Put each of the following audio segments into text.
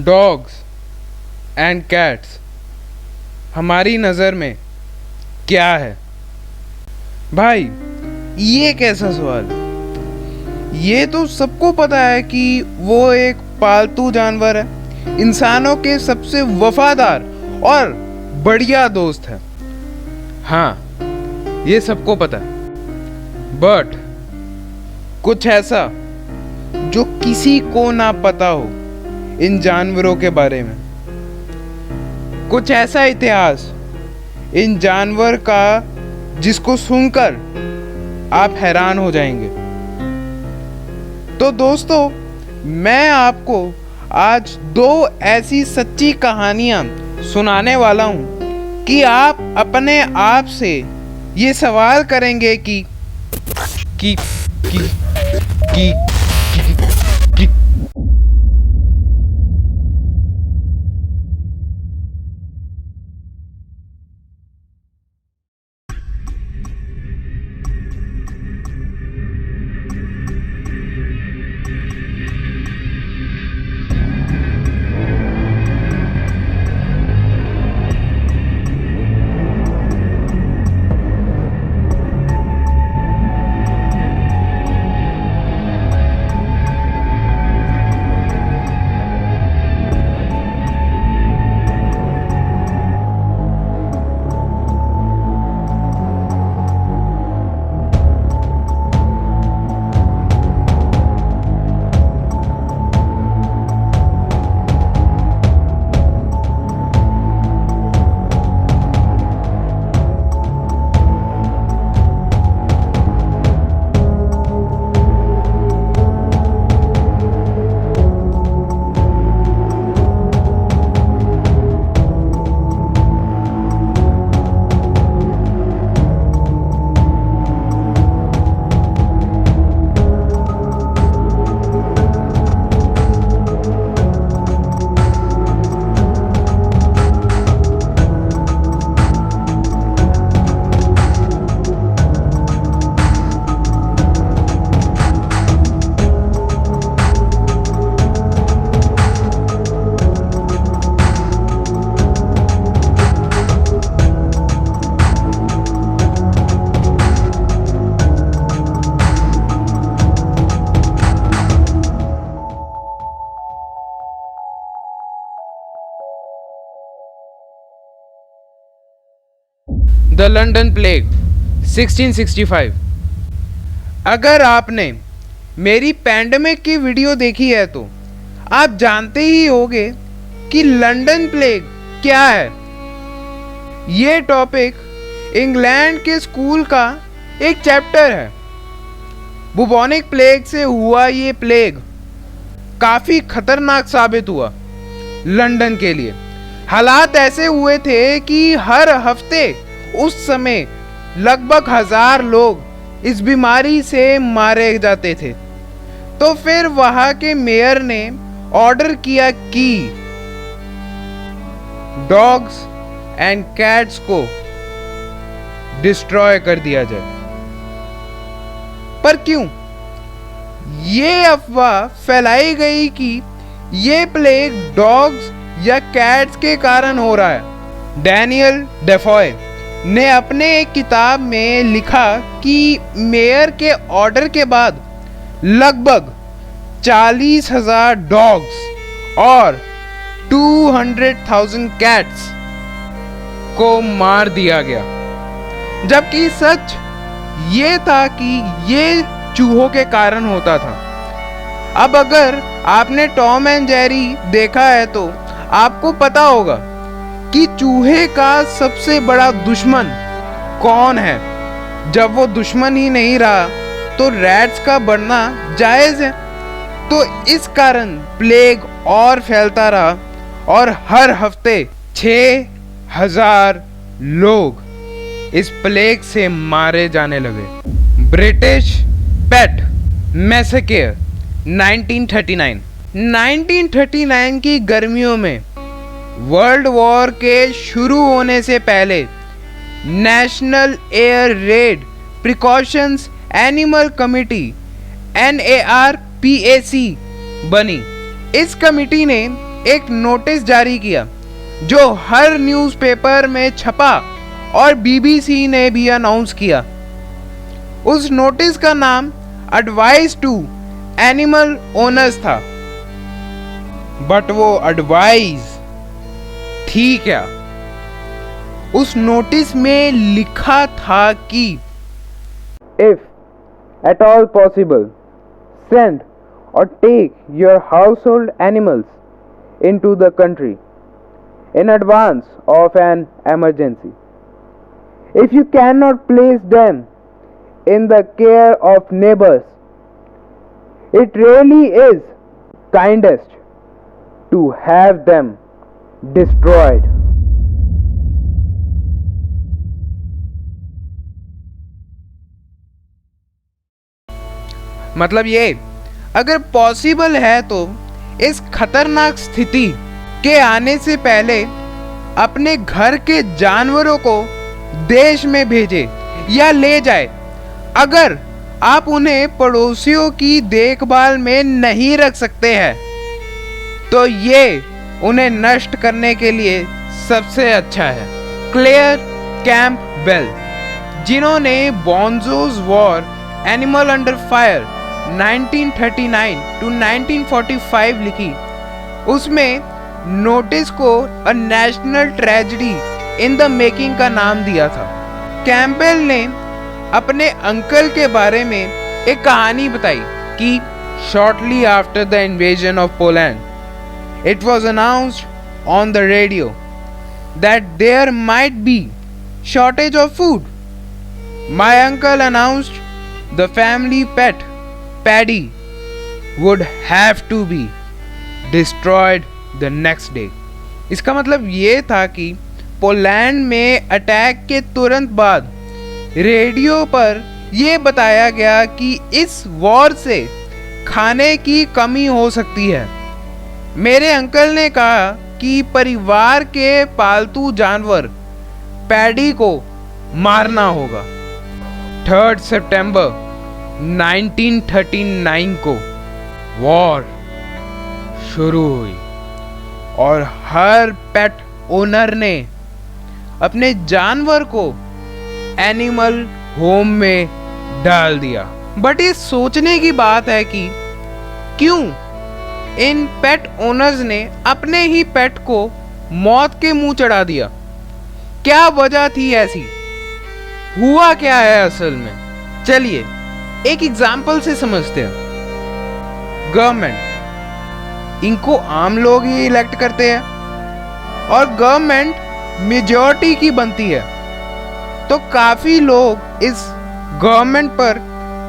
Dogs and cats हमारी नज़र में क्या है? भाई, ये कैसा सवाल? ये तो सबको पता है कि वो एक पालतू जानवर है, इंसानों के सबसे वफादार और बढ़िया दोस्त है। हाँ, ये सबको पता है। बट कुछ ऐसा जो किसी को ना पता हो इन जानवरों के बारे में, कुछ ऐसा इतिहास इन जानवर का जिसको सुनकर आप हैरान हो जाएंगे। तो दोस्तों, मैं आपको आज दो ऐसी सच्ची कहानियां सुनाने वाला हूं कि आप अपने आप से ये सवाल करेंगे कि कि कि कि, कि, कि द लंदन प्लेग 1665। अगर आपने मेरी पैंडेमिक की वीडियो देखी है तो आप जानते ही होंगे कि लंदन प्लेग क्या है। ये टॉपिक इंग्लैंड के स्कूल का एक चैप्टर है। बुबोनिक प्लेग से हुआ ये प्लेग काफ़ी खतरनाक साबित हुआ लंदन के लिए। हालात ऐसे हुए थे कि हर हफ्ते उस समय लगभग 1000 लोग इस बीमारी से मारे जाते थे। तो फिर वहां के मेयर ने ऑर्डर किया कि डॉग्स एंड कैट्स को डिस्ट्रॉय कर दिया जाए। पर क्यों? ये अफवाह फैलाई गई कि ये प्लेग डॉग्स या कैट्स के कारण हो रहा है। डैनियल डेफॉय ने अपने एक किताब में लिखा कि मेयर के ऑर्डर के बाद लगभग 40,000 डॉग्स और 200,000 कैट्स को मार दिया गया, जबकि सच ये था कि ये चूहों के कारण होता था। अब अगर आपने टॉम एंड जेरी देखा है तो आपको पता होगा कि चूहे का सबसे बड़ा दुश्मन कौन है। जब वो दुश्मन ही नहीं रहा तो रैट्स का बढ़ना जायज है। तो इस कारण प्लेग और फैलता रहा और हर हफ्ते 6,000 लोग इस प्लेग से मारे जाने लगे। ब्रिटिश पेट मैसेकेयर 1939 की गर्मियों में वर्ल्ड वॉर के शुरू होने से पहले national air red precautions animal committee NARPAC बनी। इस कमिटी ने एक नोटिस जारी किया जो हर न्यूज़पेपर में छपा और बीबीसी ने भी अनाउंस किया। उस नोटिस का नाम एडवाइस टू एनिमल ओनर्स था। बट वो एडवाइस थी क्या? उस नोटिस में लिखा था कि if at all possible send or take your household animals into the country in advance of an emergency. If you cannot place them in the care of neighbors, it really is kindest to have them destroyed. मतलब ये, अगर possible है तो इस खतरनाक स्थिति के आने से पहले अपने घर के जानवरों को देश में भेजे या ले जाए। अगर आप उन्हें पड़ोसियों की देखभाल में नहीं रख सकते हैं तो ये उन्हें नष्ट करने के लिए सबसे अच्छा है। क्लेयर कैंपबेल, जिन्होंने Bonzo's war animal under fire 1939 to 1945 लिखी, उसमें नोटिस को a national tragedy in the making का नाम दिया था। कैंपबेल ने अपने अंकल के बारे में एक कहानी बताई कि shortly after the invasion of Poland it was announced on the radio that there might be shortage of food. My uncle announced the family pet Paddy would have to be destroyed the next day. इसका मतलब ये था कि Poland में attack के तुरंत बाद radio पर यह बताया गया कि इस वॉर से खाने की कमी हो सकती है। मेरे अंकल ने कहा कि परिवार के पालतू जानवर पैडी को मारना होगा। 3 सितंबर 1939 को वॉर शुरू हुई और हर पेट ओनर ने अपने जानवर को एनिमल होम में डाल दिया। बट ये सोचने की बात है कि क्यों इन पेट ओनर्स ने अपने ही पेट को मौत के मुंह चढ़ा दिया? क्या वजह थी ऐसी? हुआ क्या है असल में? चलिए एक एग्जाम्पल से समझते हैं। गवर्नमेंट, इनको आम लोग ही इलेक्ट करते हैं और गवर्नमेंट मेजॉरिटी की बनती है, तो काफी लोग इस गवर्नमेंट पर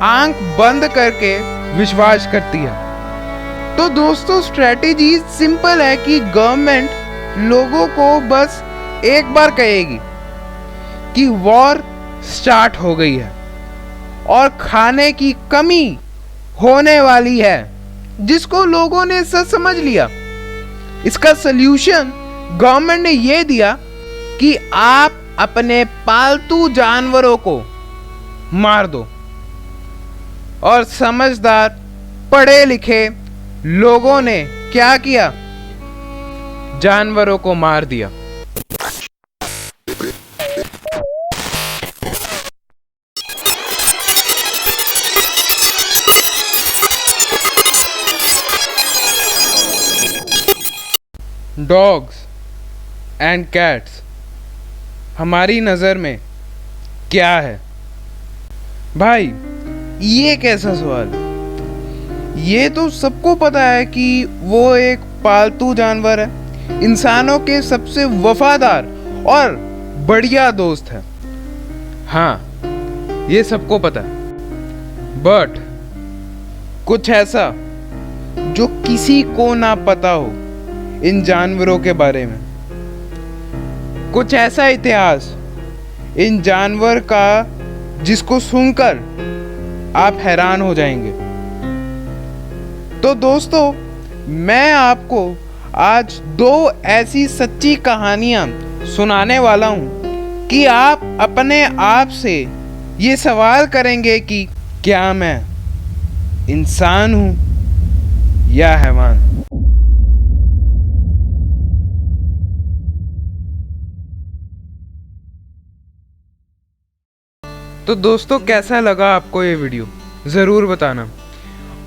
आंख बंद करके विश्वास करती है। तो दोस्तों स्ट्रेटेजी सिंपल है कि गवर्नमेंट लोगों को बस एक बार कहेगी कि वॉर स्टार्ट हो गई है और खाने की कमी होने वाली है, जिसको लोगों ने सच समझ लिया। इसका सल्यूशन गवर्नमेंट ने यह दिया कि आप अपने पालतू जानवरों को मार दो, और समझदार पढ़े लिखे लोगों ने क्या किया? जानवरों को मार दिया। डॉग्स एंड कैट्स हमारी नज़र में क्या है? भाई ये कैसा सवाल? ये तो सबको पता है कि वो एक पालतू जानवर है, इंसानों के सबसे वफादार और बढ़िया दोस्त है। हाँ, ये सबको पता है। बट कुछ ऐसा जो किसी को ना पता हो इन जानवरों के बारे में, कुछ ऐसा इतिहास इन जानवर का जिसको सुनकर आप हैरान हो जाएंगे। तो दोस्तों मैं आपको आज 2 ऐसी सच्ची कहानियां सुनाने वाला हूं कि आप अपने आप से ये सवाल करेंगे कि क्या मैं इंसान हूं या हैवान। तो दोस्तों कैसा लगा आपको ये वीडियो ज़रूर बताना,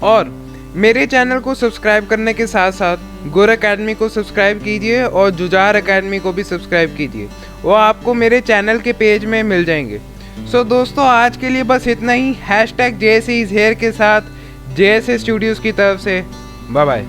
और मेरे चैनल को सब्सक्राइब करने के साथ साथ गुर एकेडमी को सब्सक्राइब कीजिए और जुझार एकेडमी को भी सब्सक्राइब कीजिए, वो आपको मेरे चैनल के पेज में मिल जाएंगे। सो दोस्तों आज के लिए बस इतना ही। #JSE is here के साथ JSA स्टूडियोज़ की तरफ से बाय बाय।